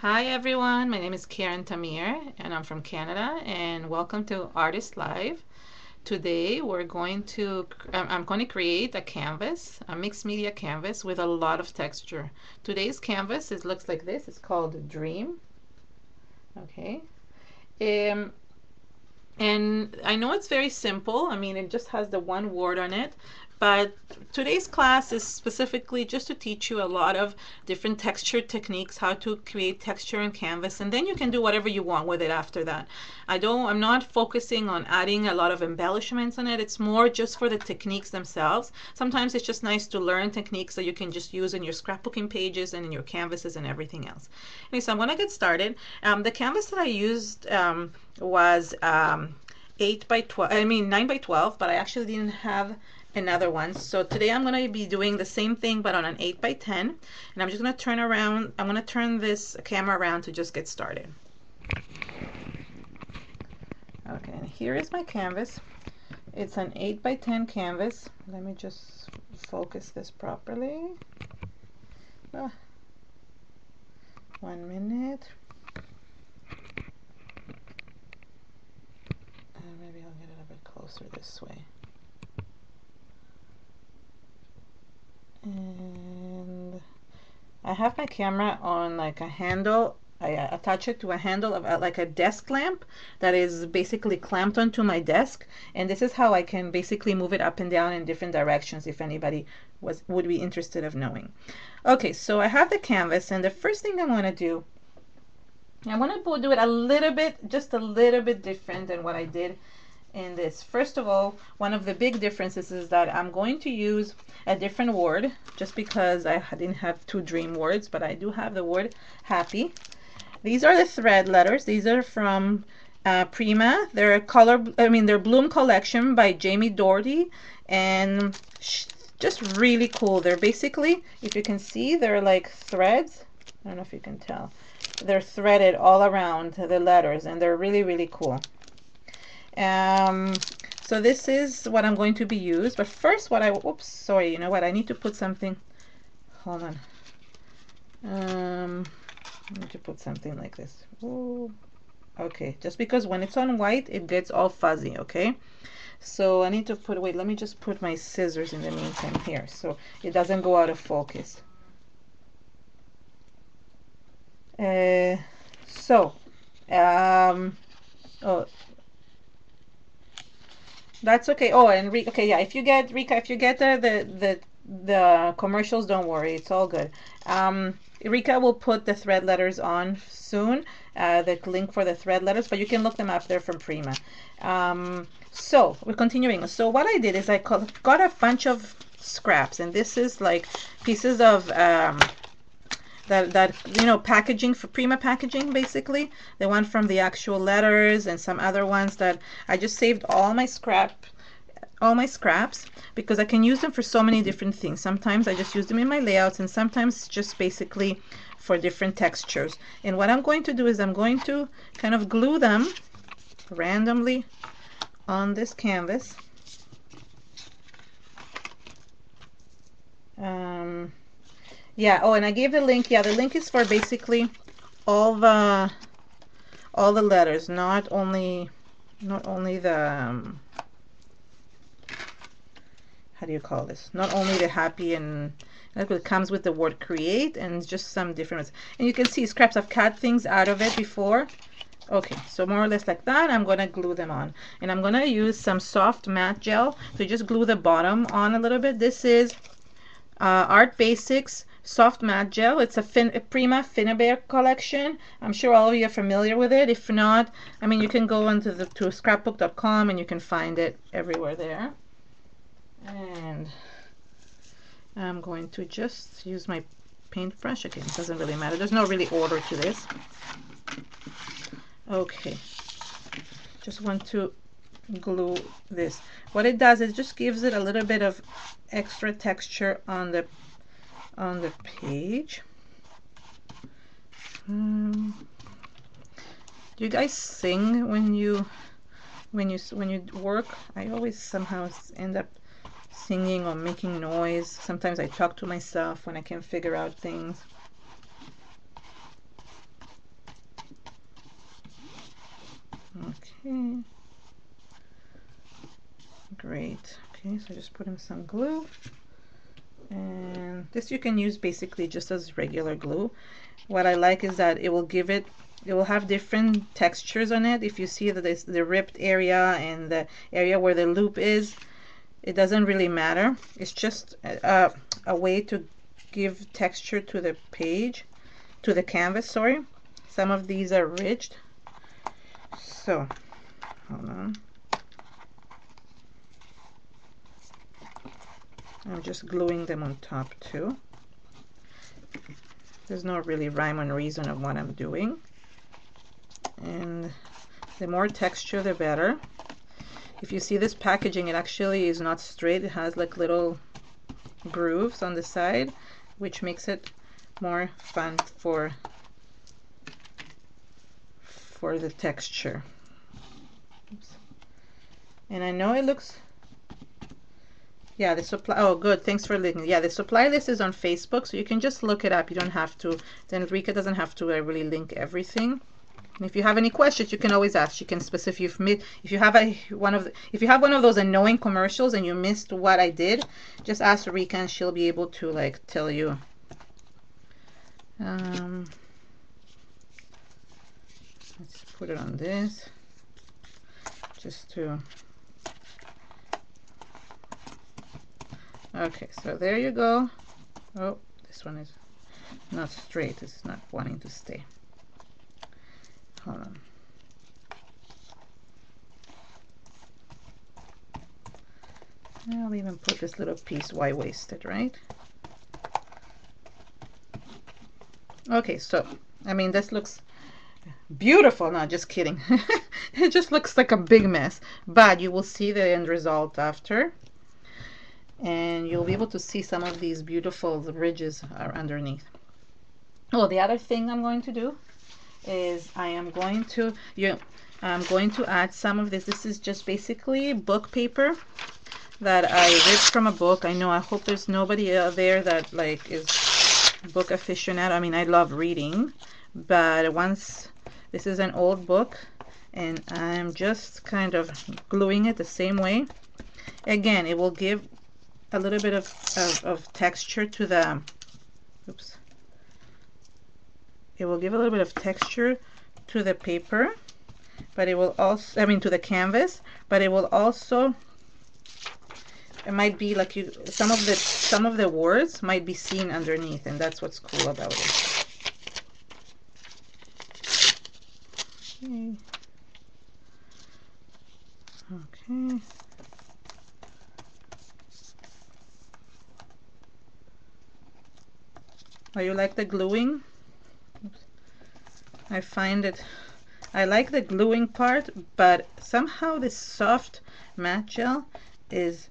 Hi everyone, my name is Keren Tamir and I'm from Canada, and welcome to Artist Live. Today I'm going to create a canvas, a mixed media canvas with a lot of texture. Today's canvas looks like this. It's called Dream. Okay. Um, and I know it's very simple. I mean, it just has the one word on it. But today's class is specifically just to teach you a lot of different texture techniques, how to create texture in canvas, and then you can do whatever you want with it after that. I'm not focusing on adding a lot of embellishments on it. It's more just for the techniques themselves. Sometimes it's just nice to learn techniques that you can just use in your scrapbooking pages and in your canvases and everything else. Okay, so I'm gonna get started. The canvas that I used was 8 by 12, I mean 9 by 12, but I actually didn't have another one. So today I'm going to be doing the same thing but on an 8 by 10, and I'm just going to I'm going to turn this camera around to just get started. Okay, and here is my canvas. It's an 8 by 10 canvas. Let me just focus this properly. 1 minute. Maybe I'll get it a bit closer this way. And I have my camera on like a handle. I attach it to a handle of like a desk lamp that is basically clamped onto my desk, and this is how I can basically move it up and down in different directions if anybody would be interested of knowing. Okay, so I have the canvas, and the first thing I'm going to do, I want to do it a little bit, just a little bit different than what I did in this. First of all, one of the big differences is that I'm going to use a different word, just because I didn't have two dream words, but I do have the word happy. These are the thread letters. These are from Prima. They're they're Bloom collection by Jamie Doherty, and just really cool. They're basically, if you can see, they're like threads. I don't know if you can tell. They're threaded all around the letters, and they're really, really cool. So this is what I'm going to be used. But first, oops, sorry, you know what? I need to put something. Hold on. I need to put something like this. Ooh. Okay, just because when it's on white, it gets all fuzzy, okay? So I need to wait, let me just put my scissors in the meantime here so it doesn't go out of focus. Oh, that's okay. Oh, and okay, yeah. If you get Rika, if you get the commercials, don't worry, it's all good. Rika will put the thread letters on soon, the link for the thread letters, but you can look them up there from Prima. So we're continuing. So what I did is I got a bunch of scraps, and this is like pieces of that you know, packaging for Prima packaging, basically the one from the actual letters, and some other ones that I just saved all my scraps, because I can use them for so many different things. Sometimes I just use them in my layouts, and sometimes just basically for different textures. And what I'm going to do is I'm going to kind of glue them randomly on this canvas. Yeah, oh, and I gave the link. Yeah, the link is for basically all the letters, not only the how do you call this? Not only the happy, and it comes with the word create and just some different ones. And you can see scraps. I've cut things out of it before. Okay, so more or less like that. I'm going to glue them on, and I'm going to use some soft matte gel to just glue the bottom on a little bit. This is Art Basics soft matte gel. It's a Prima Finnabair collection. I'm sure all of you are familiar with it. If not, I mean, you can go to scrapbook.com and you can find it everywhere there. And I'm going to just use my paintbrush. Again, it doesn't really matter. There's no really order to this. Okay, just want to glue this. What it does is just gives it a little bit of extra texture on the page. Do you guys sing when you work? I always somehow end up singing or making noise. Sometimes I talk to myself when I can't figure out things. Okay. Great. Okay, so just put in some glue. And this you can use basically just as regular glue. What I like is that it will give it, it will have different textures on it. If you see that it's the ripped area and the area where the loop is, it doesn't really matter. It's just a way to give texture to the page, to the canvas, sorry. Some of these are ridged. So, hold on. I'm just gluing them on top too. There's no really rhyme or reason of what I'm doing. And the more texture, the better. If you see this packaging, it actually is not straight. It has like little grooves on the side, which makes it more fun for the texture. Oops. And I know it looks, yeah, the supply, oh good, thanks for linking. Yeah, the supply list is on Facebook, so you can just look it up. You don't have to, then Rika doesn't have to really link everything. And if you have any questions, you can always ask. You can specify if you have one of those annoying commercials and you missed what I did, just ask Rika and she'll be able to like tell you. Let's put it on this just to. Okay, so there you go. Oh, this one is not straight. It's not wanting to stay. Hold on. I'll even put this little piece Y-waisted, right? Okay, so, I mean, this looks beautiful. No, just kidding. It just looks like a big mess. But you will see the end result after. And you'll be able to see some of these beautiful ridges are underneath. Oh, the other thing I'm going to do is I'm going to add some of this. This is just basically book paper that I ripped from a book. I know, I hope there's nobody out there that like is book aficionado. I mean, I love reading, but once this is an old book and I'm just kind of gluing it the same way. Again, it will give a little bit of texture to the, oops. It will give a little bit of texture to the paper, but it will also, I mean to the canvas, but it will also, it might be like you, some of the words might be seen underneath, and that's what's cool about it. Okay. Okay. Oh, you like the gluing? I find it, I like the gluing part, but somehow this soft matte gel is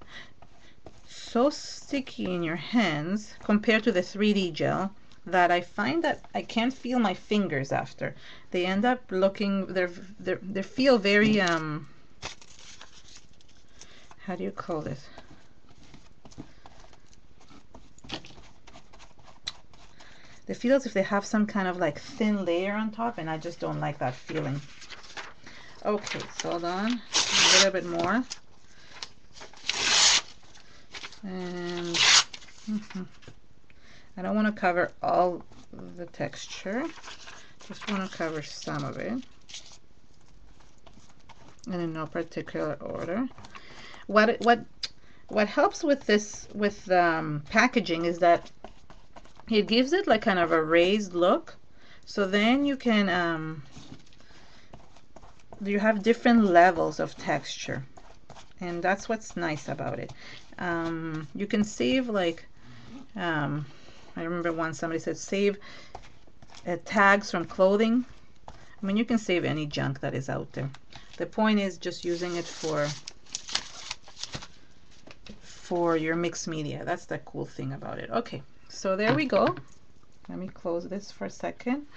so sticky in your hands compared to the 3D gel that I find that I can't feel my fingers after. They end up looking, they feel very, how do you call this? They feel as if they have some kind of like thin layer on top, and I just don't like that feeling. Okay, so hold on, a little bit more. And I don't want to cover all the texture, just want to cover some of it, and in no particular order. What helps with this, with packaging, is that it gives it like kind of a raised look, so then you can you have different levels of texture, and that's what's nice about it. You can save like I remember once somebody said save tags from clothing. I mean, you can save any junk that is out there. The point is just using it for your mixed media. That's the cool thing about it. Okay, so there we go. Let me close this for a second.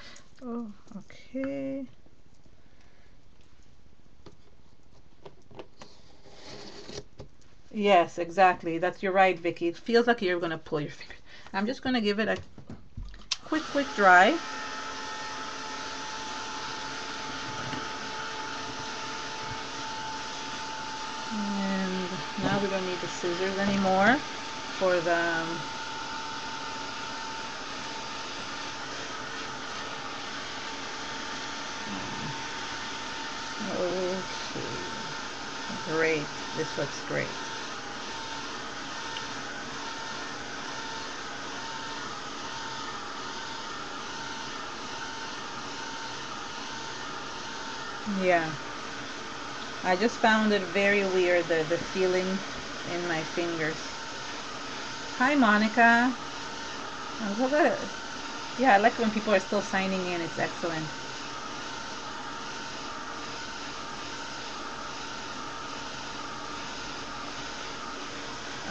Oh, okay. Yes, exactly. That's, you're right, Vicky. It feels like you're gonna pull your finger. I'm just gonna give it a quick dry. now we don't need the scissors anymore for the okay. Great. This looks great. Yeah. I just found it very weird, the feeling in my fingers. Hi, Monica. I'm so good. Yeah, I like when people are still signing in. It's excellent.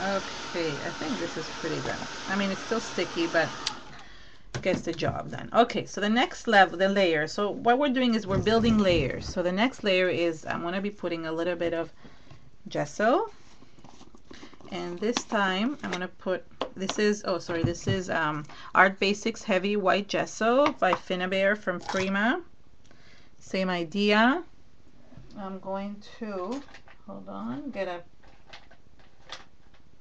Okay, I think this is pretty good. I mean, it's still sticky, but gets the job done. Okay, so the next level, the layer. So what we're doing is we're building layers. So the next layer is I'm going to be putting a little bit of gesso. And this time I'm going to put, this is, oh sorry, this is Art Basics Heavy White Gesso by Finnabair from Prima. Same idea. I'm going to, hold on,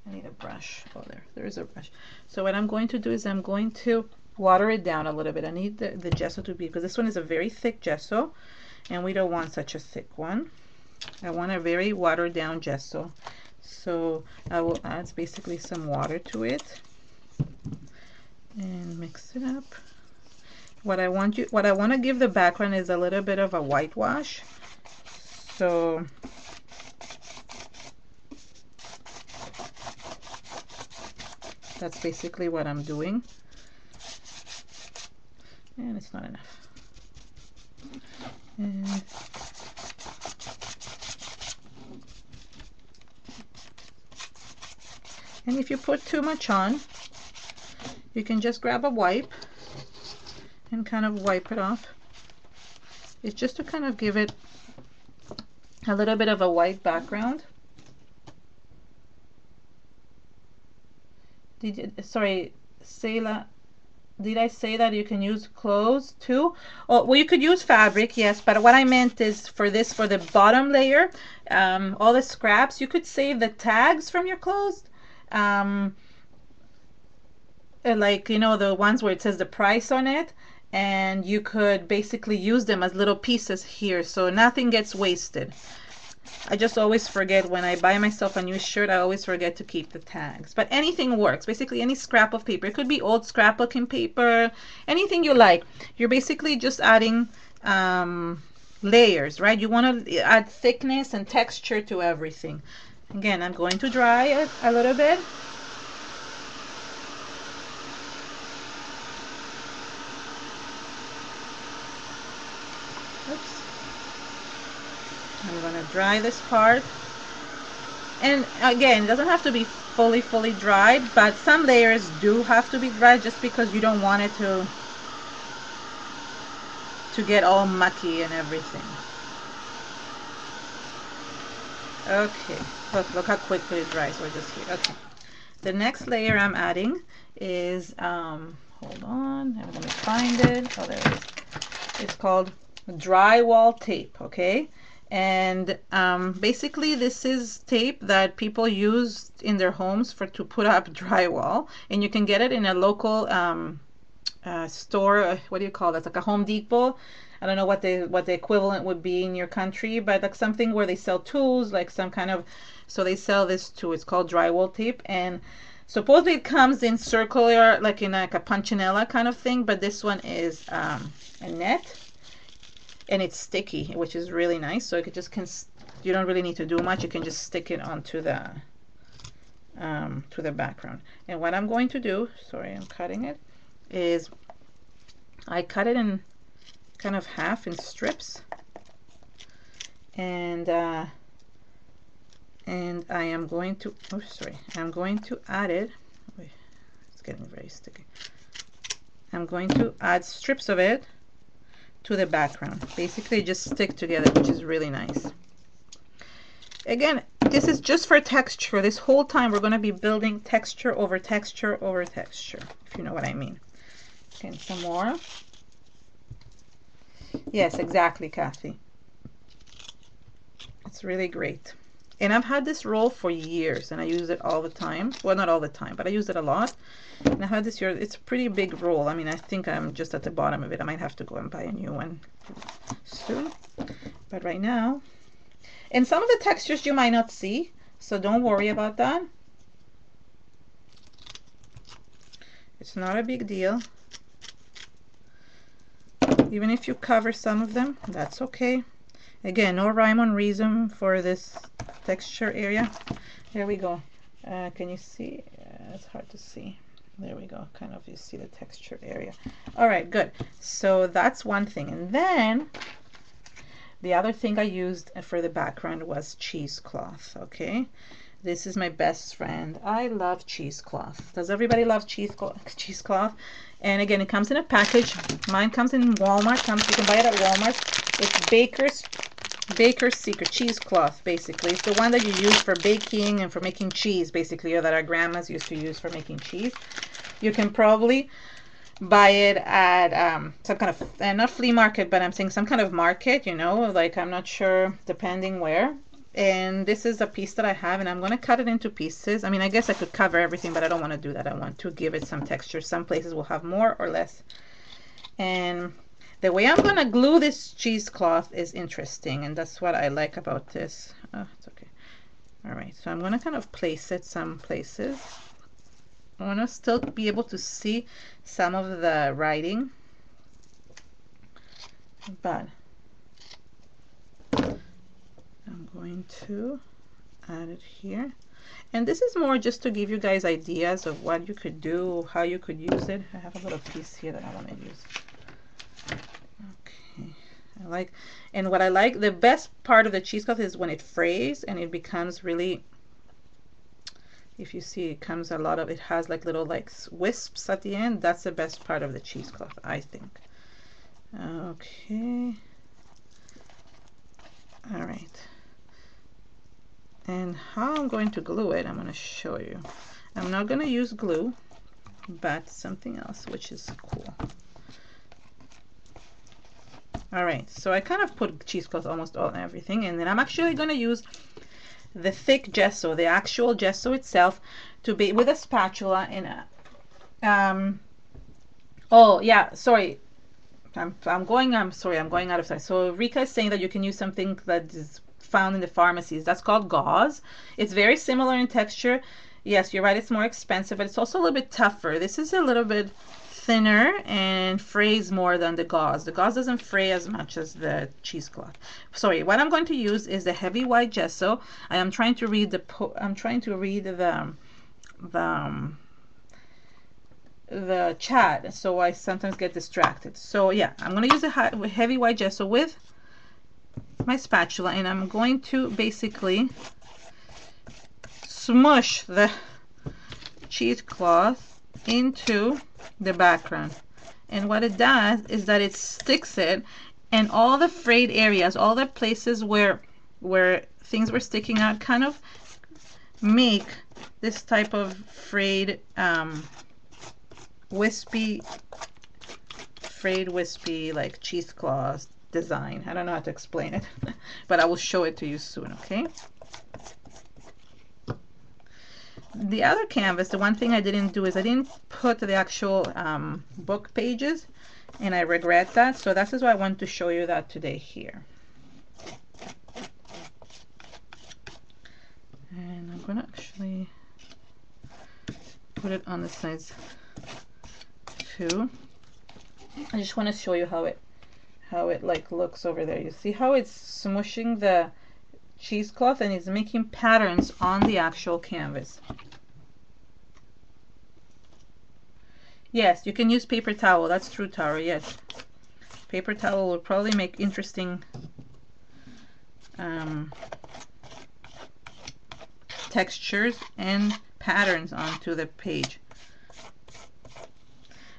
I need a brush. Oh, there is a brush. So what I'm going to do is I'm going to water it down a little bit. I need the gesso to be, because this one is a very thick gesso, and we don't want such a thick one. I want a very watered down gesso. So I will add basically some water to it and mix it up. What I want to give the background is a little bit of a whitewash. So that's basically what I'm doing. And it's not enough. And if you put too much on, you can just grab a wipe and kind of wipe it off. It's just to kind of give it a little bit of a white background. Sorry, Selah, did I say that you can use clothes too? Oh, well, you could use fabric, yes, but what I meant is for this, for the bottom layer, all the scraps, you could save the tags from your clothes. Like, you know, the ones where it says the price on it, and you could basically use them as little pieces here, so nothing gets wasted. I just always forget when I buy myself a new shirt, I always forget to keep the tags. But anything works. Basically, any scrap of paper. It could be old scrapbooking paper, anything you like. You're basically just adding layers, right? You want to add thickness and texture to everything. Again, I'm going to dry it a little bit. Oops. I'm going to dry this part. And again, it doesn't have to be fully dried, but some layers do have to be dried just because you don't want it to get all mucky and everything. Okay, look how quickly it dries. We're just here. Okay. The next layer I'm adding is, hold on, I'm going to find it. Oh, there it is. It's called drywall tape, okay? And basically this is tape that people use in their homes to put up drywall, and you can get it in a local store. What do you call that? It's like a Home Depot. I don't know what the equivalent would be in your country, but like something where they sell tools, like some kind of, so they sell this too. It's called drywall tape, and supposedly it comes in circular, like in like a punchinella kind of thing, but this one is a net, and it's sticky, which is really nice. So you could just you don't really need to do much. You can just stick it onto the background. And what I'm going to do, sorry, I'm cutting it, is I cut it in kind of half in strips, and I am going to, oh sorry, I'm going to add it. Wait, it's getting very sticky. I'm going to add strips of it to the background. Basically just stick together, which is really nice. Again, this is just for texture. This whole time we're going to be building texture over texture over texture, if you know what I mean. Okay, some more. Yes, exactly, Kathy. It's really great. And I've had this roll for years and I use it all the time. Well, not all the time, but I use it a lot. And I had this here. It's a pretty big roll. I mean, I think I'm just at the bottom of it. I might have to go and buy a new one soon. But right now, and some of the textures you might not see, so don't worry about that. It's not a big deal. Even if you cover some of them, that's okay. Again, no rhyme or reason for this texture area. There we go. Can you see? It's hard to see. There we go. Kind of, you see the texture area. All right, good. So that's one thing. And then the other thing I used for the background was cheesecloth. Okay, this is my best friend. I love cheesecloth. Does everybody love cheesecloth? And again, it comes in a package. Mine comes in Walmart. You can buy it at Walmart. It's Baker's Secret cheesecloth. Basically, it's the one that you use for baking and for making cheese, basically, or that our grandmas used to use for making cheese. You can probably buy it at some kind of, not flea market, but I'm saying some kind of market, you know, like, I'm not sure, depending where. And this is a piece that I have, and I'm going to cut it into pieces. I mean, I guess I could cover everything, but I don't want to do that. I want to give it some texture. Some places will have more or less. And the way I'm going to glue this cheesecloth is interesting, and that's what I like about this. Oh, it's okay. All right, so I'm going to kind of place it some places. I want to still be able to see some of the writing, but I'm going to add it here. And this is more just to give you guys ideas of what you could do, how you could use it. I have a little piece here that I want to use. Okay, I like, and what I like, the best part of the cheesecloth is when it frays and it becomes really, if you see, it comes a lot of, it has like little like wisps at the end. That's the best part of the cheesecloth, I think. Okay. All right. And how I'm going to glue it, I'm going to show you. I'm not going to use glue, but something else, which is cool. All right, so I kind of put cheesecloth almost all and everything, and then I'm actually going to use the thick gesso, the actual gesso itself, to be with a spatula in a, oh yeah, sorry, I'm going out of time. So Rika is saying that you can use something that is found in the pharmacies. That's called gauze. It's very similar in texture. Yes, you're right, it's more expensive, but it's also a little bit tougher. This is a little bit thinner and frays more than the gauze. The gauze doesn't fray as much as the cheesecloth. Sorry, what I'm going to use is the heavy white gesso. I am trying to read the chat, so I sometimes get distracted. So yeah, I'm going to use a heavy white gesso with my spatula, and I'm going to basically smush the cheesecloth into the background. And what it does is that it sticks it, and all the frayed areas, all the places where things were sticking out, kind of make this type of frayed wispy like cheesecloth design. I don't know how to explain it, but I will show it to you soon. Okay, the other canvas, the one thing I didn't do is I didn't put the actual book pages, and I regret that. So that's why I want to show you that today here. And I'm gonna actually put it on the sides too. I just want to show you how it like looks over there. You see how it's smushing the cheesecloth and it's making patterns on the actual canvas. Yes, you can use paper towel. That's true, Tara. Yes, paper towel will probably make interesting textures and patterns onto the page.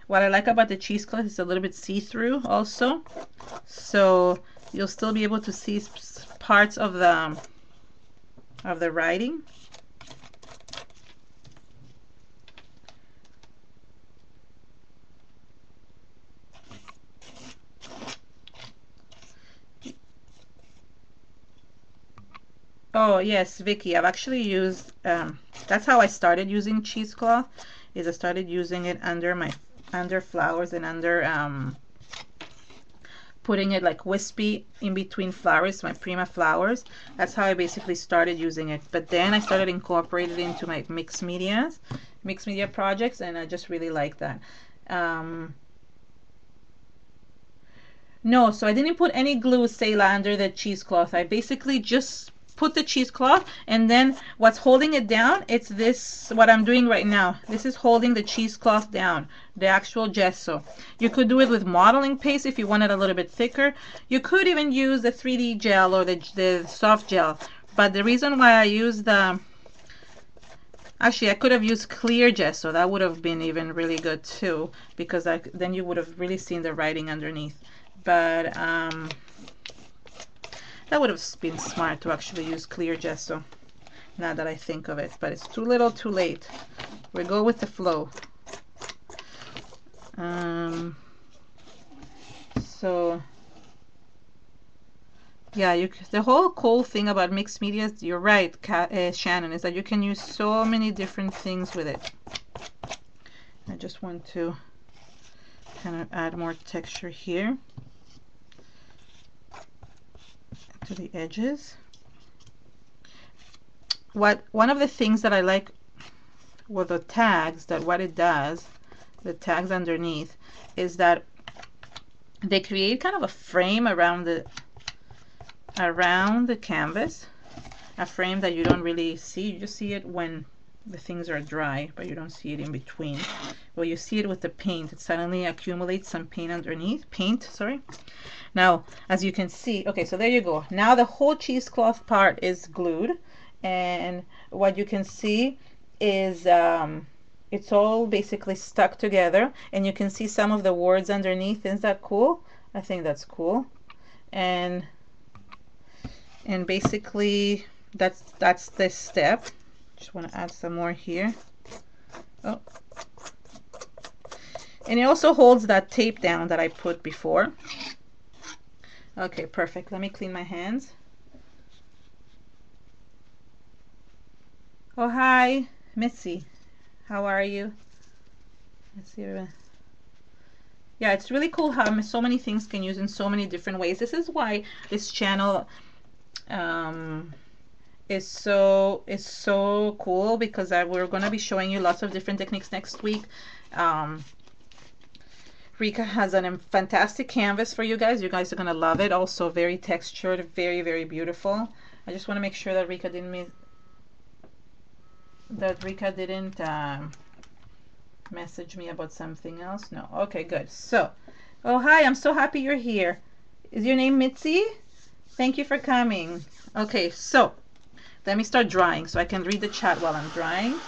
What I like about the cheesecloth is a little bit see-through also, so you'll still be able to see parts of the writing. Oh yes, Vicky, I've actually used, that's how I started using cheesecloth, is I started using it under flowers and under, putting it like wispy in between flowers, my Prima flowers. That's how I basically started using it. But then I started incorporating it into my mixed media projects, and I just really like that. No, so I didn't put any glue, Selah, under the cheesecloth. I basically just put the cheesecloth, and then what's holding it down, it's this, what I'm doing right now. This is holding the cheesecloth down, the actual gesso. You could do it with modeling paste if you want it a little bit thicker. You could even use the 3D gel or the soft gel. But the reason why I use the, actually I could have used clear gesso. That would have been even really good too, because then you would have really seen the writing underneath. But that would have been smart to actually use clear gesso, now that I think of it. But it's too little too late. We go with the flow. So yeah, the whole cool thing about mixed media, you're right, Shannon, is that you can use so many different things with it. I just want to kind of add more texture here to the edges. One of the things that I like with the tags, that what it does, the tags underneath, is that they create kind of a frame around the canvas, a frame that you don't really see. You just see it when the things are dry, but you don't see it in between. Well, you see it with the paint. It suddenly accumulates some paint, sorry. Now, as you can see, okay, so there you go. Now the whole cheesecloth part is glued, and what you can see is it's all basically stuck together, and you can see some of the words underneath. Isn't that cool? I think that's cool. And basically that's this step. Just want to add some more here. Oh. And it also holds that tape down that I put before. Okay, perfect. Let me clean my hands. Oh, hi, Missy. How are you? Let's see. Yeah, it's really cool how so many things can use in so many different ways. This is why this channel is so cool, because we're going to be showing you lots of different techniques next week. Rika has a fantastic canvas for you guys. You guys are going to love it. Also very textured, very, very beautiful. I just want to make sure that Rika didn't message me about something else. No. Okay, good. So, oh, hi. I'm so happy you're here. Is your name Mitzi? Thank you for coming. Okay, so let me start drying so I can read the chat while I'm drying.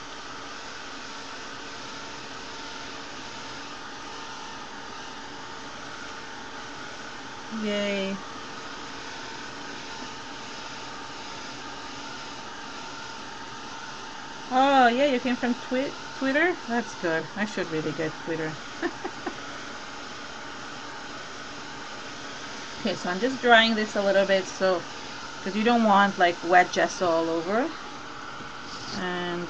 Yay. Oh, yeah, you came from Twitter? That's good. I should really get Twitter. Okay, so I'm just drying this a little bit, so because you don't want like wet gesso all over. And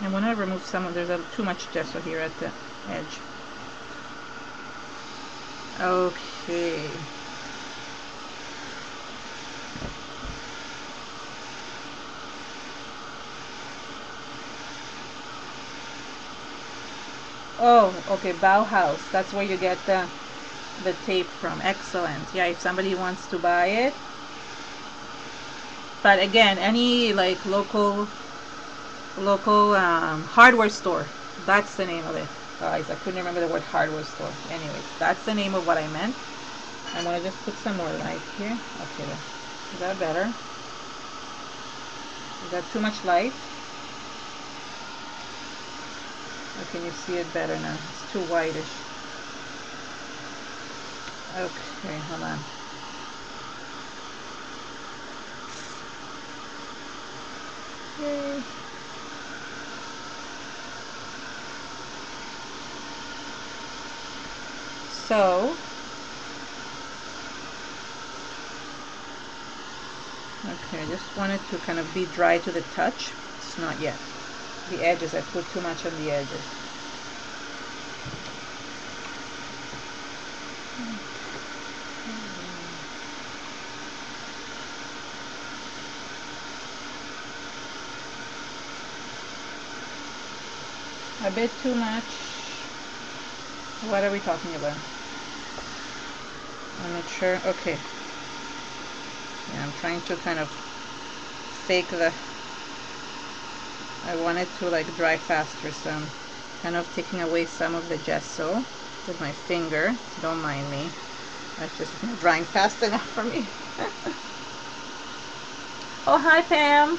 I'm going to remove some of, there's too much gesso here at the edge. Okay. Oh, okay, Bauhaus. That's where you get the tape from. Excellent. Yeah, if somebody wants to buy it. But again, any like local hardware store. That's the name of it. Guys, I couldn't remember the word hardware store. Anyways, that's the name of what I meant. I'm gonna just put some more light here. Okay, is that better? Is that too much light? Or can you see it better now? It's too whitish. Okay, hold on. Yay. So Okay, I just want it to kind of be dry to the touch. It's not yet. The edges, I put too much on the edges. A bit too much. What are we talking about? I'm not sure. Okay. Yeah, I'm trying to kind of fake the... I want it to like dry faster, so I'm kind of taking away some of the gesso with my finger. Don't mind me. That's just not drying fast enough for me. Oh, hi Pam.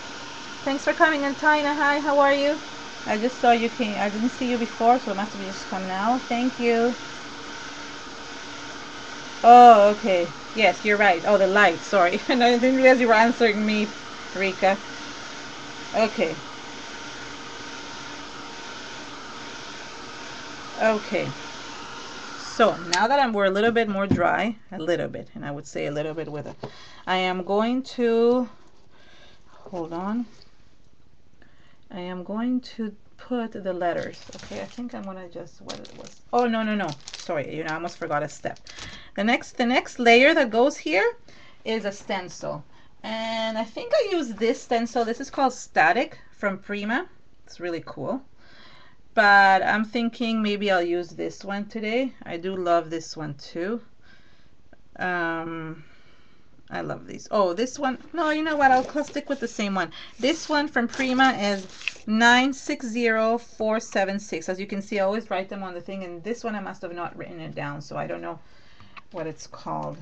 Thanks for coming. And Tina, hi, how are you? I just saw you came. I didn't see you before, so it must have just come now. Thank you. Oh, okay. Yes, you're right. Oh, the light. Sorry. And I didn't realize you were answering me, Rika. Okay. Okay. So now that we're a little bit more dry, a little bit, and I would say a little bit with it, I am going to, hold on. I am going to put the letters. Okay, I think I'm gonna just, what it was. Oh, no. Sorry, you know, I almost forgot a step. The next layer that goes here is a stencil. And I think I use this stencil. This is called Static from Prima. It's really cool. But I'm thinking maybe I'll use this one today. I do love this one too. I love these. Oh, this one. No, you know what? I'll stick with the same one. This one from Prima is 960476. As you can see, I always write them on the thing. And this one I must have not written it down, so I don't know what it's called.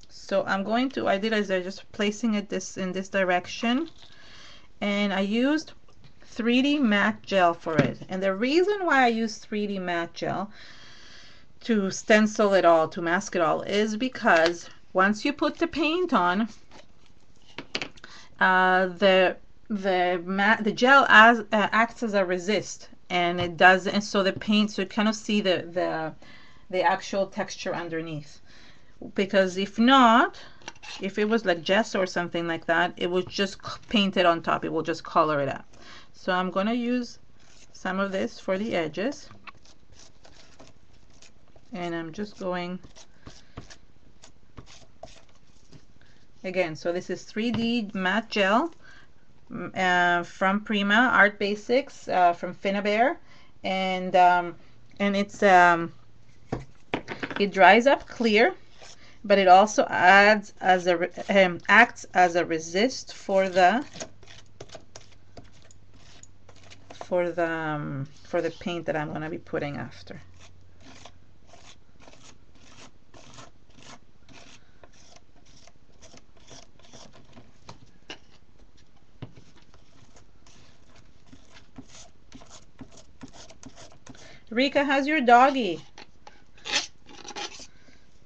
So I'm going to, I just placing it in this direction. And I used 3D matte gel for it. And the reason why I use 3D matte gel to stencil it all, to mask it all, is because once you put the paint on, the gel acts as a resist, and it does, and so the paint, so you kind of see the actual texture underneath. Because if not, if it was like gesso or something like that, it would just paint it on top. It will just color it up. So I'm going to use some of this for the edges. And I'm just going, again, so this is 3D matte gel from Prima, Art Basics, from Finnabair. And it's, it dries up clear, but it also adds as acts as a resist for the paint that I'm going to be putting after. Rika, how's your doggy?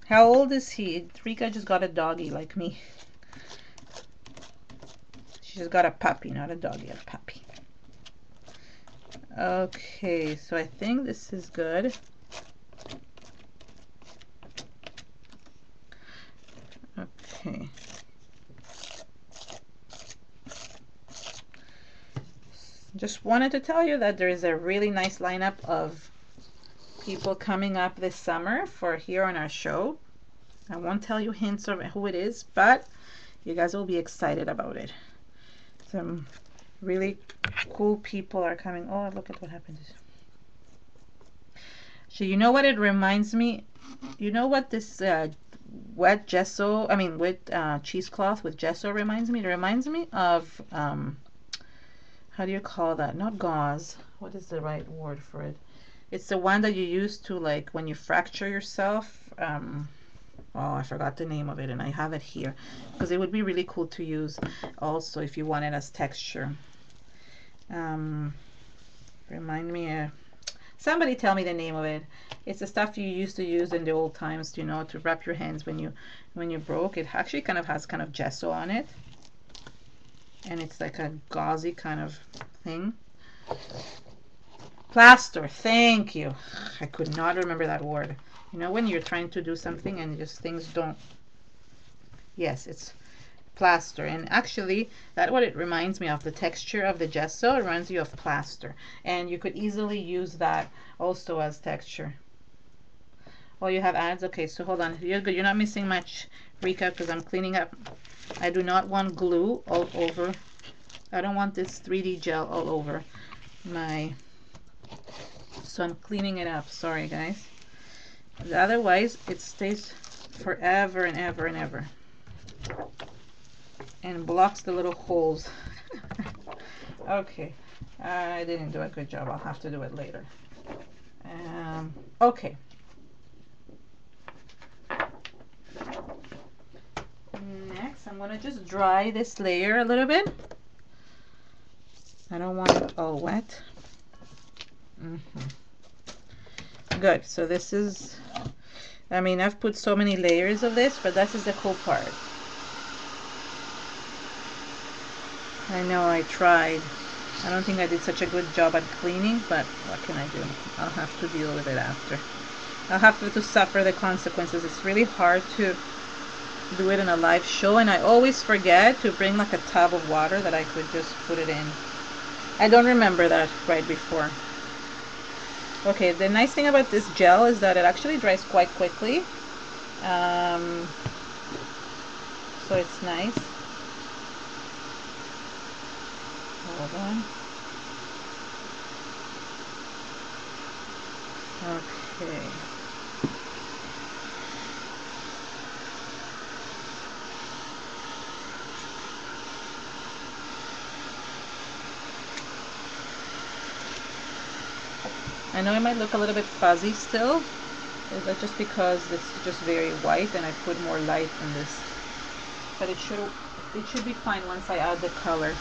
How old is he? Rika just got a doggy like me. She just got a puppy, not a doggy, a puppy. Okay, so I think this is good. Okay. Just wanted to tell you that there is a really nice lineup of people coming up this summer for here on our show. I won't tell you hints of who it is, but you guys will be excited about it. Some really cool people are coming. Oh, look at what happened. So you know what it reminds me? You know what this wet gesso, I mean with cheesecloth with gesso reminds me? It reminds me of, how do you call that? Not gauze. What is the right word for it? It's the one that you use to, like, when you fracture yourself. Oh, I forgot the name of it, and I have it here because it would be really cool to use also if you want it as texture. Remind me, somebody tell me the name of it. It's the stuff you used to use in the old times, you know, to wrap your hands when you broke. It actually kind of has kind of gesso on it, and it's like a gauzy kind of thing. Plaster, thank you. I could not remember that word. You know when you're trying to do something and just things don't Yes, it's plaster, and actually that's what it reminds me of. The texture of the gesso, it reminds you of plaster, and you could easily use that also as texture. Oh, you have ads? Okay, so hold on. You're good. You're not missing much, Rika, because I'm cleaning up. I do not want glue all over. I don't want this 3D gel all over my, so I'm cleaning it up. Sorry, guys. Otherwise, it stays forever and ever and ever, and blocks the little holes. Okay, I didn't do a good job. I'll have to do it later. Okay. Next, I'm gonna just dry this layer a little bit. I don't want it all wet. Good. So this is, I mean, I've put so many layers of this, but this is the cool part. I know I tried. I don't think I did such a good job at cleaning, but what can I do? I'll have to deal with it after. I'll have to suffer the consequences. It's really hard to do it in a live show, and I always forget to bring like a tub of water that I could just put it in. I don't remember that right before. Okay, the nice thing about this gel is that it actually dries quite quickly. So it's nice. Hold on. Okay. I know it might look a little bit fuzzy still. That's just because it's just very white and I put more light in this. But it should be fine once I add the color.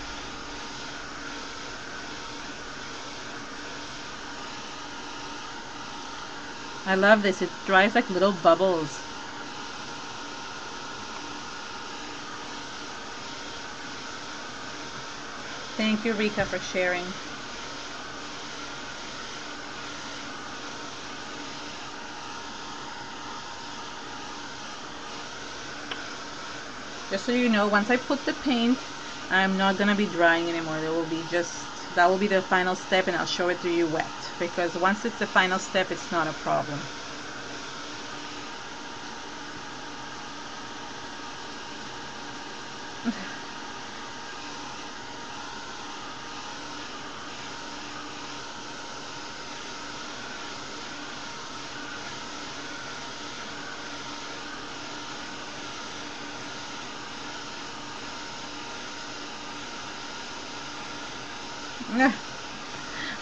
I love this. It dries like little bubbles. Thank you, Rika, for sharing. Just so you know, once I put the paint, I'm not gonna be drying anymore. There will be that will be the final step, and I'll show it to you wet, because once it's the final step, it's not a problem.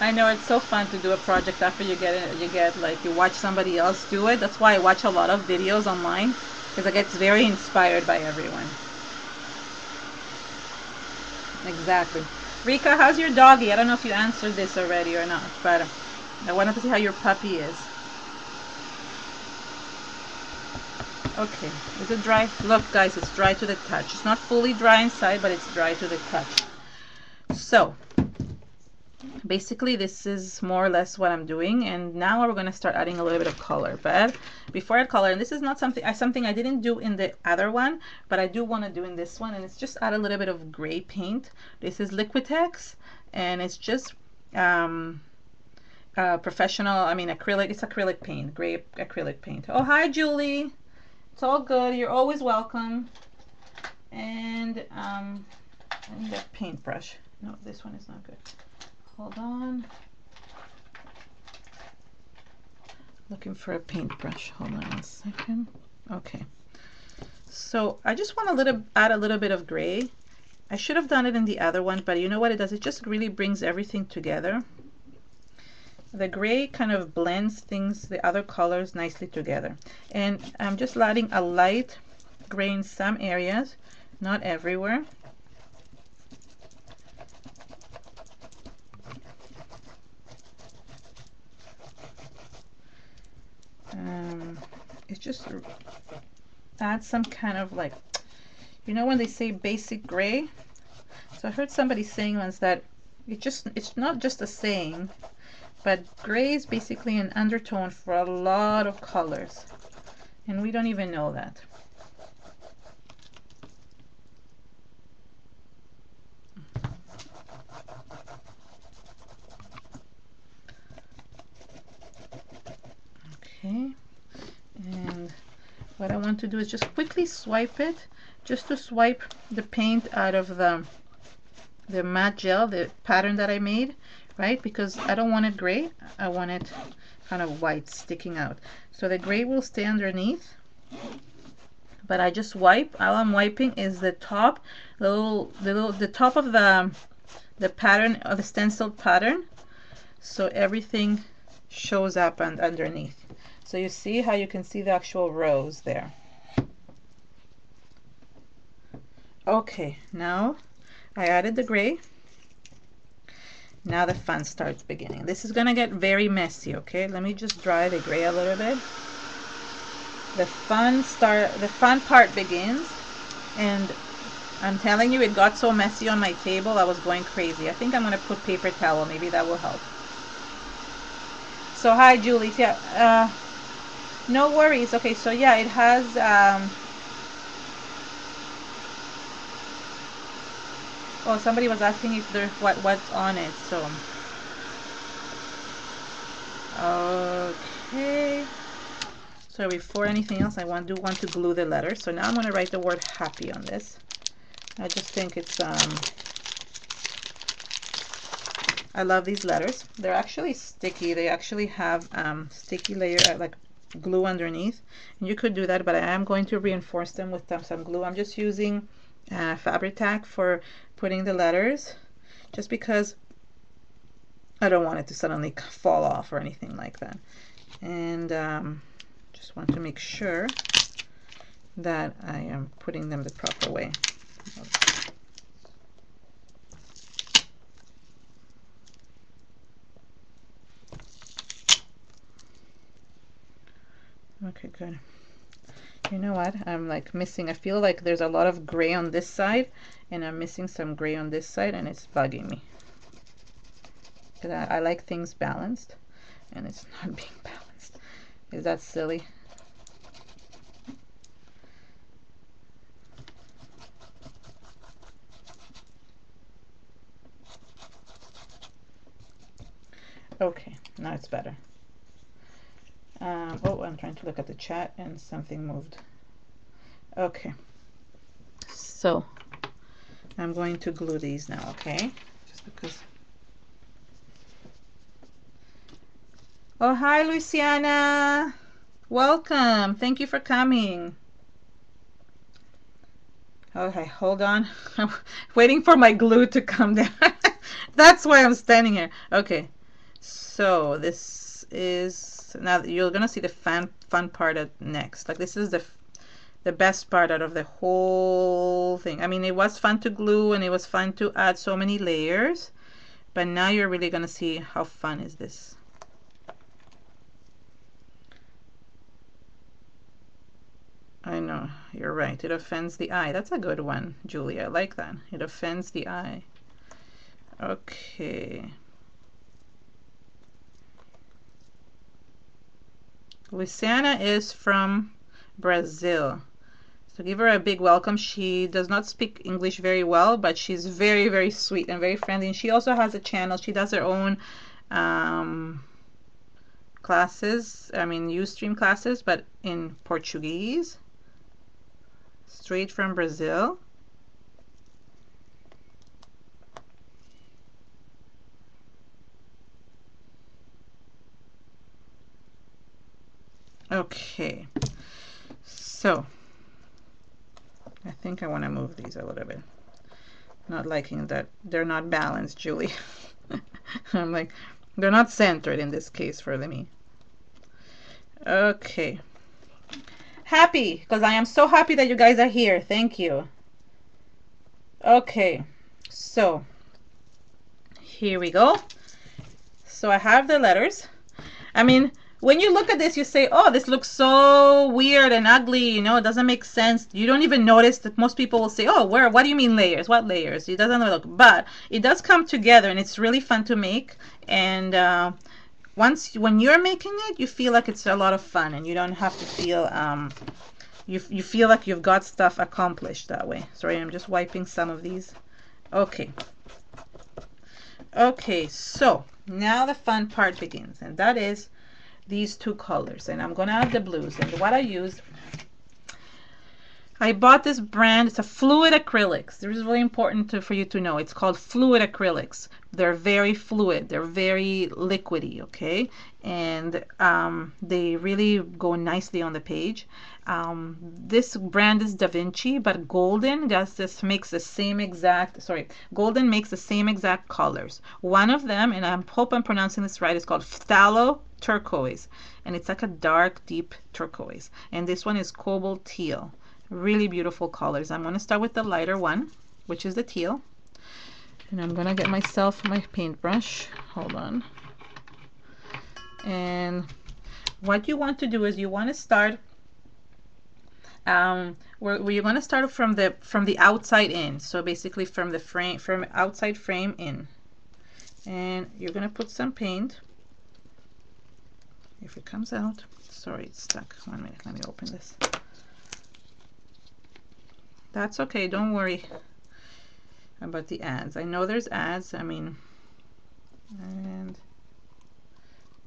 I know, it's so fun to do a project after you get like you watch somebody else do it. That's why I watch a lot of videos online, because I get very inspired by everyone. Exactly. Rika, how's your doggy? I don't know if you answered this already or not, but I wanted to see how your puppy is. Okay, is it dry? Look, guys, it's dry to the touch. It's not fully dry inside, but it's dry to the touch. So basically this is more or less what I'm doing, and now we're going to start adding a little bit of color. But before I add color, and this is not something I didn't do in the other one, but I do want to do in this one, and it's just add a little bit of gray paint. This is Liquitex, and it's just professional, I mean acrylic, it's acrylic paint, gray acrylic paint. Oh, hi Julie, it's all good, you're always welcome. And I need a paintbrush. No, this one is not good. Hold on. Looking for a paintbrush. Hold on a second. Okay. So I just want to add a little bit of gray. I should have done it in the other one, but you know what it does? It just really brings everything together. The gray kind of blends things, the other colors, nicely together. And I'm just adding a light gray in some areas, not everywhere. It's just add some kind of, like, you know when they say basic gray? So I heard somebody saying once that it's not just a saying, but gray is basically an undertone for a lot of colors, and we don't even know that. Okay, and what I want to do is just quickly swipe it, just to swipe the paint out of the matte gel, the pattern that I made, right? Because I don't want it gray, I want it kind of white sticking out. So the gray will stay underneath, but I just wipe. All I'm wiping is the top, the top of the pattern, of the stenciled pattern, so everything shows up and underneath. So you see how you can see the actual rows there. Okay, now I added the gray. Now the fun starts beginning. This is gonna get very messy, okay? Let me just dry the gray a little bit. The fun part begins, and I'm telling you, it got so messy on my table, I was going crazy. I think I'm gonna put paper towel, maybe that will help. So hi Julie, yeah, no worries. Okay, so yeah, it has oh, somebody was asking if there's what's on it. So okay, so before anything else, I want to glue the letter. So now I'm going to write the word happy on this. I just think it's I love these letters. They're actually sticky. They actually have sticky layer like glue underneath, and you could do that, but I am going to reinforce them with some glue. I'm just using Fabri-Tac for putting the letters, just because I don't want it to suddenly fall off or anything like that. And just want to make sure that I am putting them the proper way. Okay, good. You know what? I'm like missing, I feel like there's a lot of gray on this side, and I'm missing some gray on this side, and it's bugging me. Because I like things balanced, and it's not being balanced. Is that silly? Okay, now it's better. Oh, I'm trying to look at the chat and something moved. Okay, so I'm going to glue these now, okay? Just because. Oh, hi, Luciana. Welcome. Thank you for coming. Okay, hold on. I'm waiting for my glue to come down. That's why I'm standing here. Okay, so this is, now you're gonna see the fun part at next. Like, this is the best part out of the whole thing. I mean, it was fun to glue and it was fun to add so many layers, but now you're really gonna see how fun is this. I know, you're right. It offends the eye. That's a good one, Julie. I like that. It offends the eye. Okay. Luciana is from Brazil. So give her a big welcome. She does not speak English very well, but she's very, very sweet and very friendly. And she also has a channel. She does her own classes. I mean, Ustream classes, but in Portuguese. Straight from Brazil. Okay, so I think I want to move these a little bit. Not liking that they're not balanced, Julie. I'm like, they're not centered in this case for me. Okay. Happy, because I am so happy that you guys are here. Thank you. Okay, so here we go. So I have the letters. I mean, when you look at this, you say, oh, this looks so weird and ugly, you know, it doesn't make sense. You don't even notice that most people will say, oh, what do you mean layers? What layers? It doesn't look, but it does come together, and it's really fun to make. And when you're making it, you feel like it's a lot of fun, and you don't have to feel, you feel like you've got stuff accomplished that way. Sorry, I'm just wiping some of these. Okay. Okay, so now the fun part begins, and that is these two colors, and I'm gonna add the blues. And what I use, I bought this brand. It's a fluid acrylics. This is really important for you to know. It's called fluid acrylics. They're very fluid. They're very liquidy, okay? And they really go nicely on the page. This brand is Da Vinci, but Golden just makes the same exact, sorry, Golden makes the same exact colors. One of them, and I hope I'm pronouncing this right, is called phthalo turquoise. And it's like a dark, deep turquoise. And this one is cobalt teal. Really beautiful colors. I'm going to start with the lighter one, which is the teal. And I'm going to get myself my paintbrush. Hold on. And what you want to do is you want to start where you're going to start from the outside in. So basically from the frame, from outside frame in. And you're going to put some paint. If it comes out. Sorry, it's stuck. 1 minute. Let me open this. That's okay, don't worry about the ads. I know there's ads, I mean, and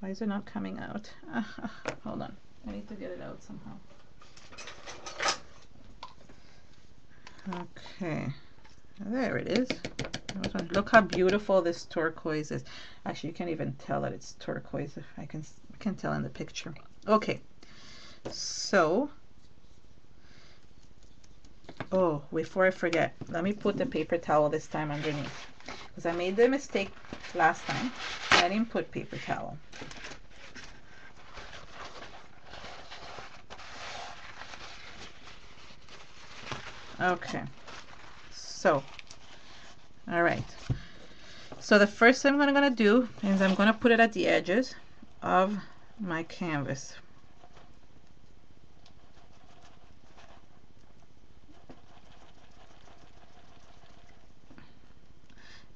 why is it not coming out? Hold on, I need to get it out somehow. Okay, there it is. Look how beautiful this turquoise is. Actually, you can't even tell that it's turquoise. If I can tell in the picture. Okay, so oh, before I forget, let me put the paper towel this time underneath, because I made the mistake last time. I didn't put paper towel. Okay, so, all right. So the first thing I'm going to do is I'm going to put it at the edges of my canvas.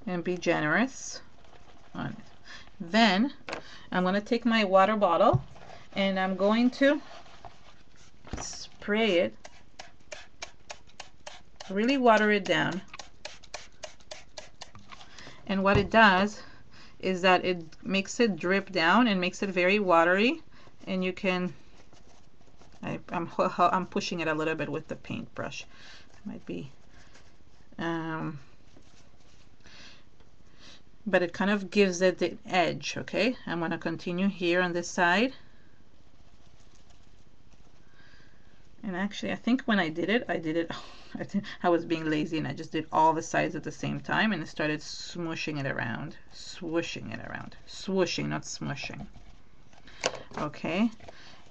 And be generous on it. Then I'm going to take my water bottle and I'm going to spray it, really water it down. And what it does is that it makes it drip down and makes it very watery, and you can I'm pushing it a little bit with the paintbrush. It might be but it kind of gives it the edge. Okay, I'm going to continue here on this side. And actually, I think when I did it, I was being lazy and I just did all the sides at the same time and I started smooshing it around, swooshing it around, swooshing, not smushing. Okay,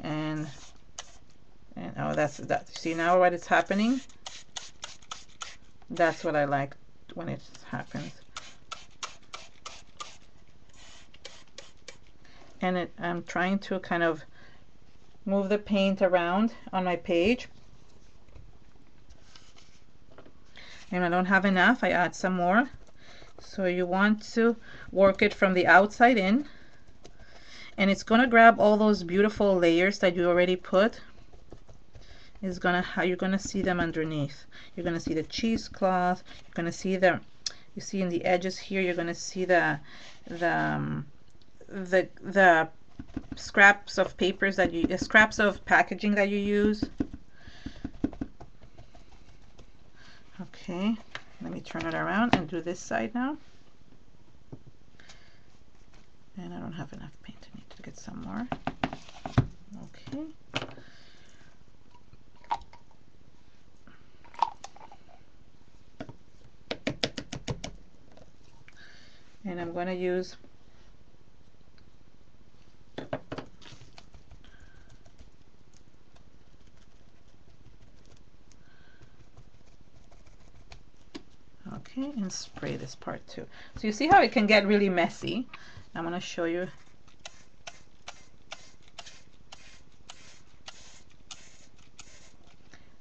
and oh, that's that. See now what is happening? That's what I like when it happens. And I'm trying to kind of move the paint around on my page. And I don't have enough, I add some more. So you want to work it from the outside in. And it's going to grab all those beautiful layers that you already put. It's gonna, how you're going to see them underneath. You're going to see the cheesecloth. You're going to see the, you see in the edges here, you're going to see the scraps of papers that you, scraps of packaging that you use. Okay, let me turn it around and do this side now. And I don't have enough paint, I need to get some more. Okay. And I'm going to use and spray this part too. So you see how it can get really messy. I'm going to show you.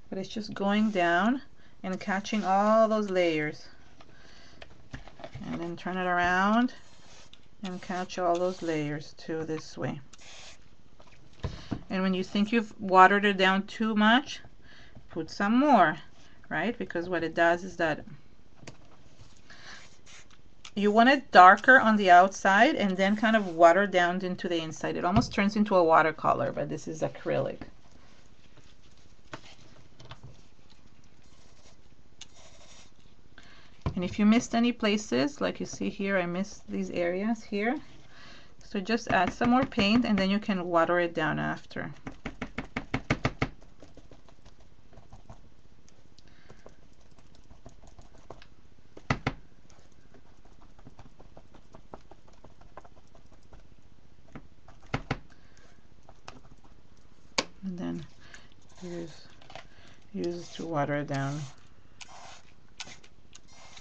But it's just going down and catching all those layers. And then turn it around and catch all those layers too this way. And when you think you've watered it down too much, put some more, right? Because what it does is that you want it darker on the outside and then kind of watered down into the inside. It almost turns into a watercolor, but this is acrylic. And if you missed any places, like you see here, I missed these areas here. So just add some more paint and then you can water it down after. And then use to water it down.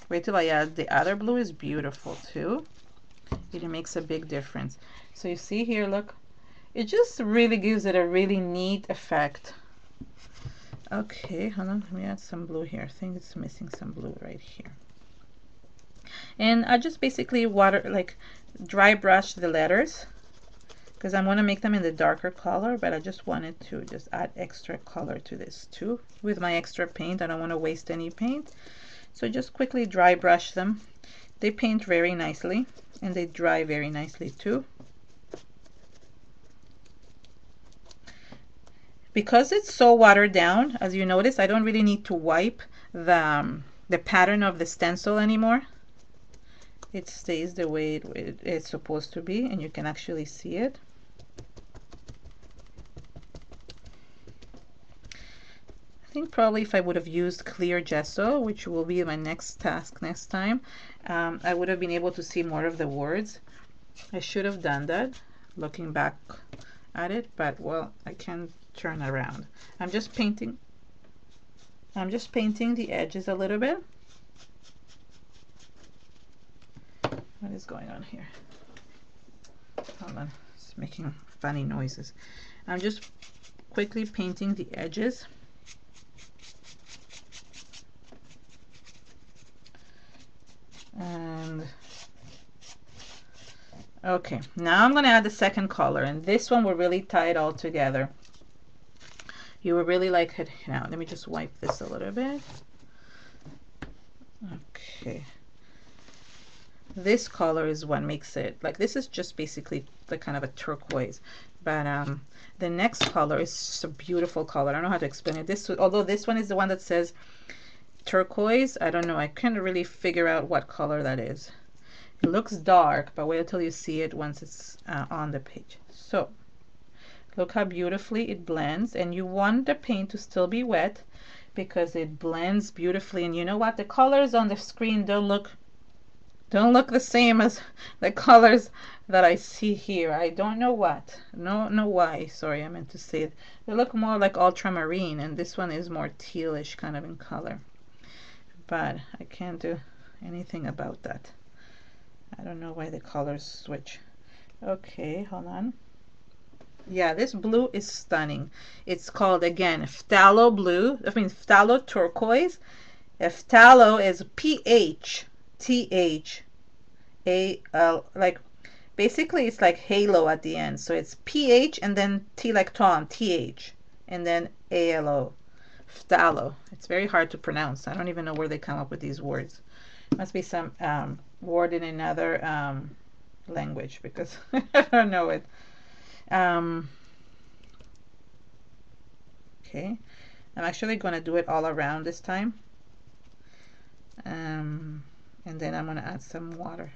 Wait till I add the other blue. Is beautiful too. It makes a big difference. So you see here, look, it just really gives it a really neat effect. Okay, hold on, let me add some blue here. I think it's missing some blue right here. And I just basically dry brush the letters because I'm going to make them in the darker color, but I just wanted to just add extra color to this too with my extra paint. I don't want to waste any paint. So just quickly dry brush them. They paint very nicely and they dry very nicely too. Because it's so watered down, as you notice, I don't really need to wipe the pattern of the stencil anymore. It stays the way it's supposed to be, and you can actually see it. I think probably if I would have used clear gesso, which will be my next task next time, I would have been able to see more of the words. I should have done that looking back at it, but well, I can't turn around. I'm just painting the edges a little bit. What is going on here? Hold on, it's making funny noises. I'm just quickly painting the edges. And okay, now I'm going to add the second color, and this one will really tie it all together. You will really like it. Now let me just wipe this a little bit. Okay, this color is what makes it, like, this is just basically the kind of a turquoise, but the next color is a beautiful color. I don't know how to explain it. This, although this one is the one that says turquoise, I don't know, I can't really figure out what color that is. It looks dark, but wait until you see it once it's on the page. So look how beautifully it blends, and you want the paint to still be wet because it blends beautifully. And you know what, the colors on the screen don't look the same as the colors that I see here. I don't know why. Sorry, I meant to say it. They look more like ultramarine, and this one is more tealish kind of in color. But I can't do anything about that. I don't know why the colors switch. Okay, hold on. Yeah, this blue is stunning. It's called, again, phthalo blue. I mean phthalo turquoise. Phthalo is P-H-T-H-A-L, like basically it's like halo at the end. So it's P-H and then T like Tom, T-H, and then A-L-O. Phthalo. It's very hard to pronounce. I don't even know where they come up with these words. Must be some word in another language, because I don't know it. Okay, I'm actually going to do it all around this time, and then I'm going to add some water.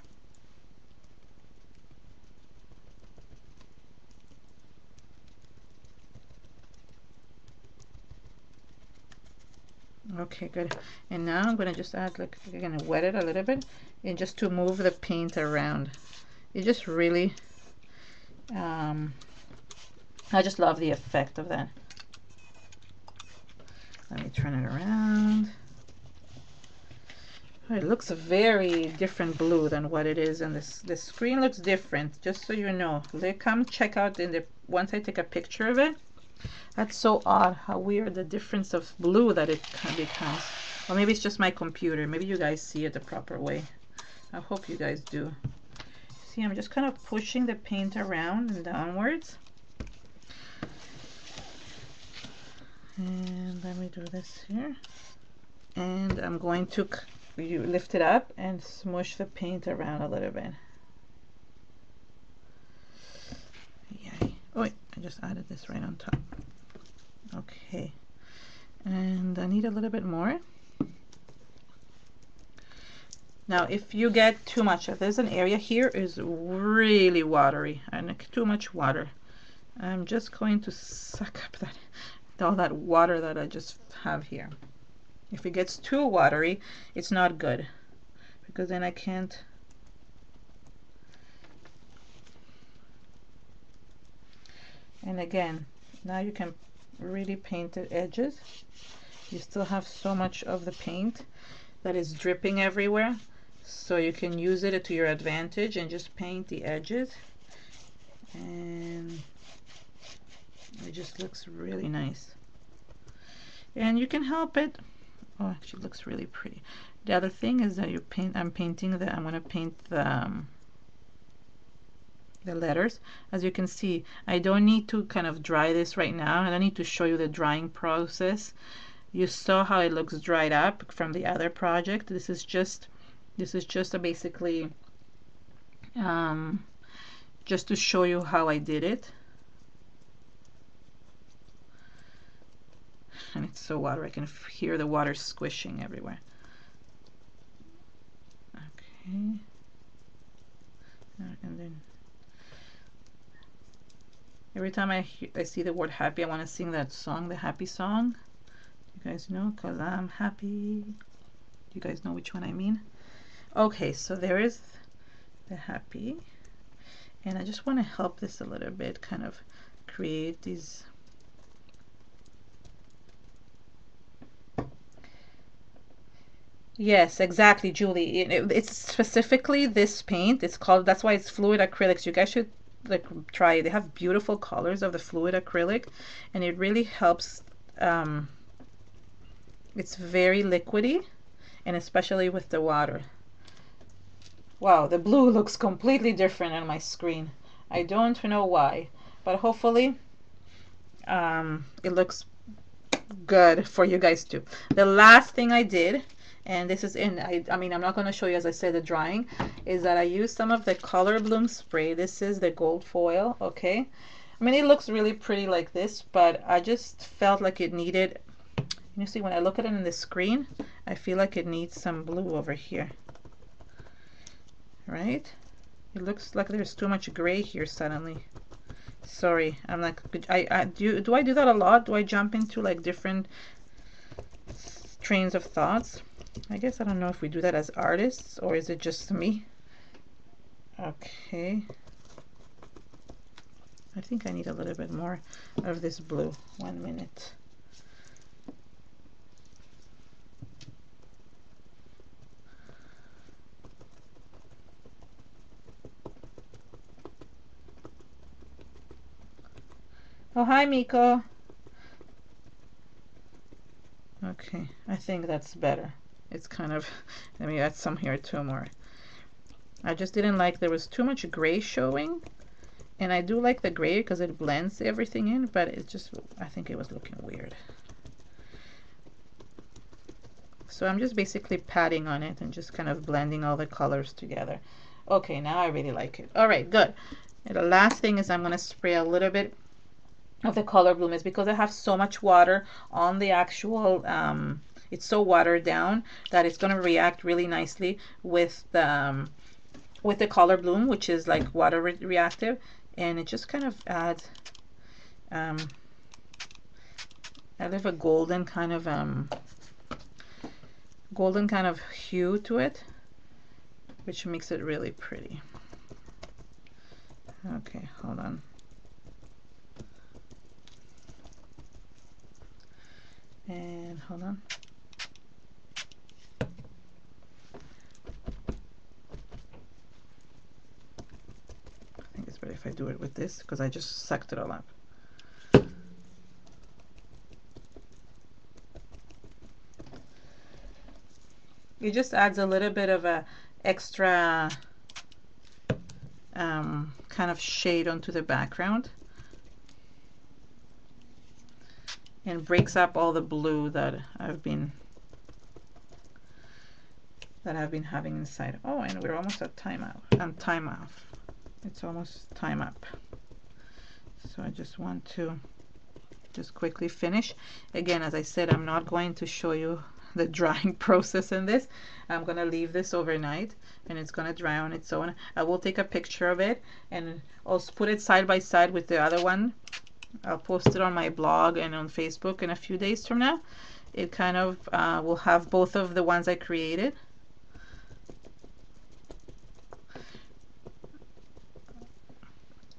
Okay, good. And now I'm going to just add, like, I'm going to wet it a little bit, and just to move the paint around. It just really, I just love the effect of that. Let me turn it around. Oh, it looks a very different blue than what it is, and this screen looks different, just so you know. Come check out once I take a picture of it. That's so odd, how weird the difference of blue that it becomes. Or maybe it's just my computer. Maybe you guys see it the proper way. I hope you guys do. See, I'm just kind of pushing the paint around and downwards. And let me do this here. And I'm going to you lift it up and smush the paint around a little bit. Yay. Oh, wait, I just added this right on top. Okay, and I need a little bit more. Now if you get too much, if there's an area here is really watery and too much water, I'm just going to suck up all that water that I just have here. If it gets too watery, it's not good, because then I can't. And again, now you can really paint the edges. You still have so much of the paint that is dripping everywhere, so you can use it to your advantage and just paint the edges, and it just looks really nice. And you can help it. Oh, actually, it looks really pretty. The other thing is that I'm painting I'm going to paint the letters. As you can see, I don't need to kind of dry this right now. I don't need to show you the drying process. You saw how it looks dried up from the other project. This is just basically just to show you how I did it. And it's so watery, I can hear the water squishing everywhere. Okay, and then every time I see the word happy, I want to sing that song, the happy song. You guys know, 'cause I'm happy. You guys know which one I mean? Okay, so there is the happy, and I just want to help this a little bit, kind of create these. Yes, exactly, Julie. It's specifically this paint. It's called, that's why it's fluid acrylics. You guys should like try it. They have beautiful colors of the fluid acrylic, and it really helps. It's very liquidy, and especially with the water. Wow, the blue looks completely different on my screen. I don't know why, but hopefully it looks good for you guys too. The last thing I did, and this is I mean, I'm not going to show you, as I said, the drying, is that I used some of the Color Bloom spray. This is the gold foil, okay? I mean, it looks really pretty like this, but I just felt like it needed, you see, when I look at it in the screen, I feel like it needs some blue over here, right? It looks like there's too much gray here suddenly. Sorry, I'm like, do I do that a lot? Do I jump into like different trains of thoughts? I guess I don't know if we do that as artists, or is it just me? Okay. I think I need a little bit more of this blue. 1 minute. Oh, hi, Miko. Okay, I think that's better. It's kind of, let me add some here too more. I just didn't like there was too much gray showing, and I do like the gray because it blends everything in, but it just, I think it was looking weird. So I'm just basically patting on it and just kind of blending all the colors together. Okay, now I really like it. All right, good. And the last thing is I'm going to spray a little bit of the Color Bloom. Is because I have so much water on the actual it's so watered down that it's going to react really nicely with the Color Bloom, which is like water reactive, and it just kind of adds I have a golden kind of hue to it, which makes it really pretty. Okay, hold on. And hold on. I think it's better if I do it with this because I just sucked it all up. It just adds a little bit of a extra kind of shade onto the background, and breaks up all the blue that I've been that I've been having inside. Oh, and we're almost at time off. It's almost time up. So I just want to just quickly finish. Again, as I said, I'm not going to show you the drying process in this. I'm going to leave this overnight and it's going to dry on its own. I will take a picture of it and also put it side by side with the other one. I'll post it on my blog and on Facebook in a few days from now. It kind of will have both of the ones I created.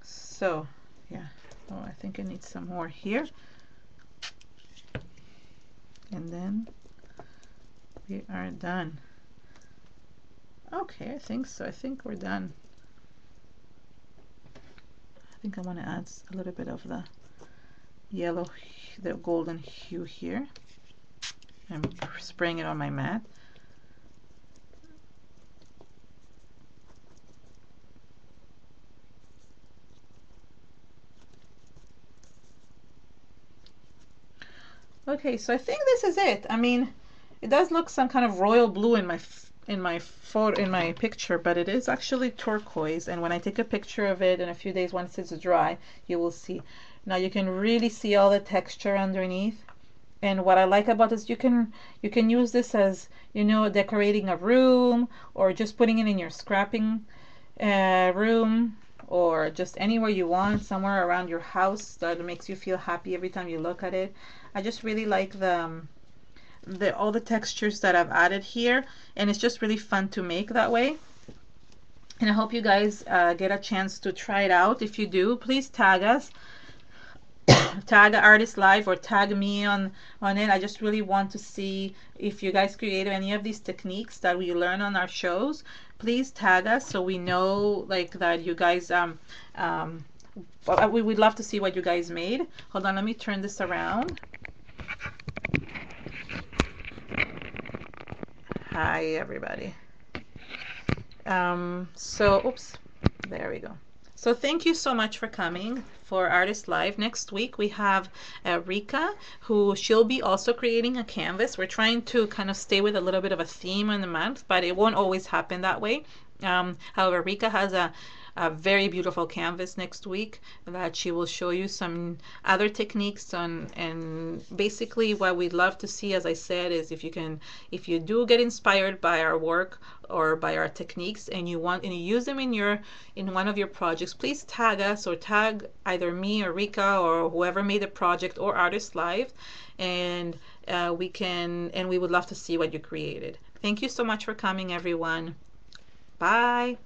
So yeah, oh, I think I need some more here. And then we are done. Okay, I think so. I think we're done. I think I want to add a little bit of the yellow, the golden hue here. I'm spraying it on my mat. Okay, so I think this is it. I mean, it does look some kind of royal blue in my picture, but it is actually turquoise. And when I take a picture of it in a few days, once it's dry, you will see. Now you can really see all the texture underneath. And what I like about this, you can use this as, you know, decorating a room or just putting it in your scrapping room, or just anywhere you want, somewhere around your house that makes you feel happy every time you look at it. I just really like all the textures that I've added here, and it's just really fun to make that way. And I hope you guys get a chance to try it out. If you do, please tag us. Tag Artist Live or tag me on it. I just really want to see if you guys create any of these techniques that we learn on our shows. Please tag us so we know like that you guys we would love to see what you guys made. Hold on, let me turn this around. Hi everybody. Oops, there we go. So thank you so much for coming for Artist Live. Next week we have Rika, who she'll be also creating a canvas. We're trying to kind of stay with a little bit of a theme in the month, but it won't always happen that way. However, Rika has a very beautiful canvas next week that she will show you some other techniques on. And basically what we'd love to see, as I said, is if you do get inspired by our work or by our techniques and you use them in one of your projects, please tag us or tag either me or Rika or whoever made the project or Artist Live, and we would love to see what you created. Thank you so much for coming, everyone. Bye.